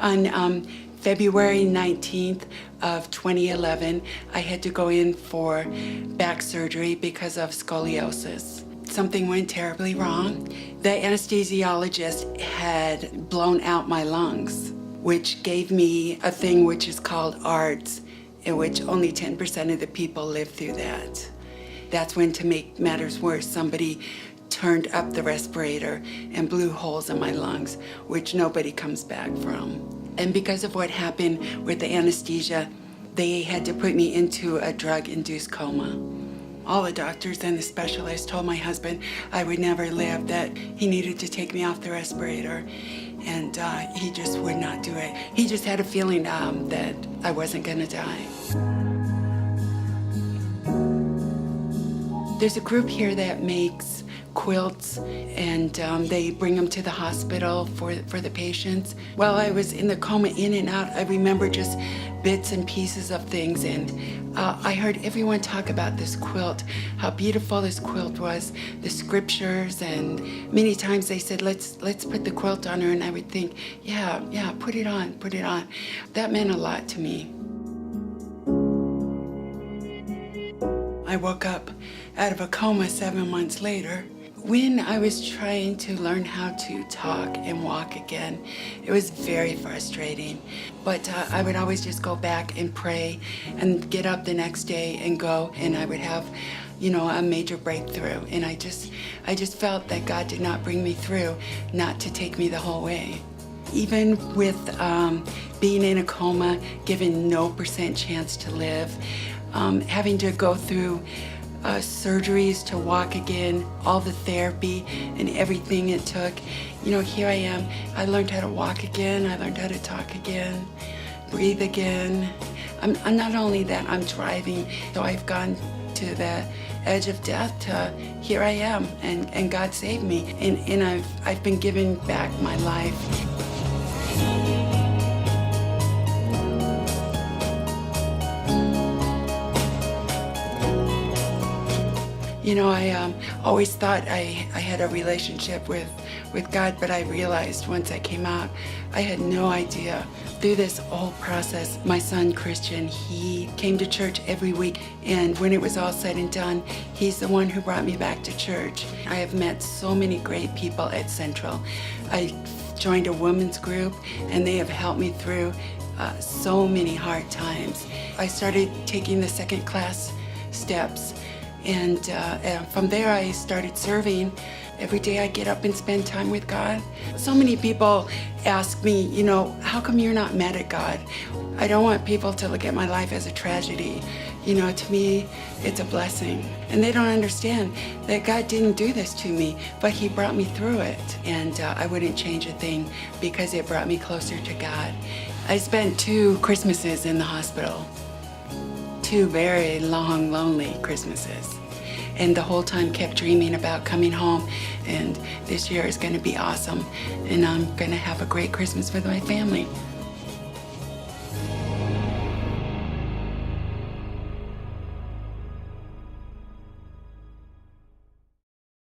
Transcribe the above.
On February 19th of 2011, I had to go in for back surgery because of scoliosis. Something went terribly wrong. The anesthesiologist had blown out my lungs, which gave me a thing which is called ARDS, in which only 10% of the people live through that. That's when, to make matters worse, somebody turned up the respirator and blew holes in my lungs, which nobody comes back from. And because of what happened with the anesthesia, they had to put me into a drug-induced coma. All the doctors and the specialists told my husband I would never live, that he needed to take me off the respirator, and he just would not do it. He just had a feeling that I wasn't gonna die. There's a group here that makes quilts, and they bring them to the hospital for the patients. While I was in the coma, in and out, I remember just bits and pieces of things, and I heard everyone talk about this quilt, how beautiful this quilt was, the scriptures, and many times they said, let's put the quilt on her, and I would think, yeah, put it on, put it on. That meant a lot to me. I woke up out of a coma 7 months later. When I was trying to learn how to talk and walk again, it was very frustrating. But I would always just go back and pray and get up the next day and go, and I would have, a major breakthrough. And I just felt that God did not bring me through not to take me the whole way. Even with being in a coma, given no % chance to live, having to go through surgeries to walk again, all the therapy and everything it took. Here I am. I learned how to walk again. I learned how to talk again, breathe again. I'm not only that, I'm thriving. So I've gone to the edge of death to here I am, and God saved me. And I've been given back my life. I always thought I had a relationship with God, but I realized once I came out, I had no idea. Through this whole process, my son Christian, he came to church every week, and when it was all said and done, he's the one who brought me back to church. I have met so many great people at Central. I joined a women's group, and they have helped me through so many hard times. I started taking the second class steps. And from there, I started serving. Every day I get up and spend time with God. So many people ask me, how come you're not mad at God? I don't want people to look at my life as a tragedy. To me, it's a blessing. And they don't understand that God didn't do this to me, but He brought me through it. And I wouldn't change a thing because it brought me closer to God. I spent 2 Christmases in the hospital. 2 very long, lonely Christmases. And the whole time kept dreaming about coming home, and this year is going to be awesome, and I'm going to have a great Christmas with my family.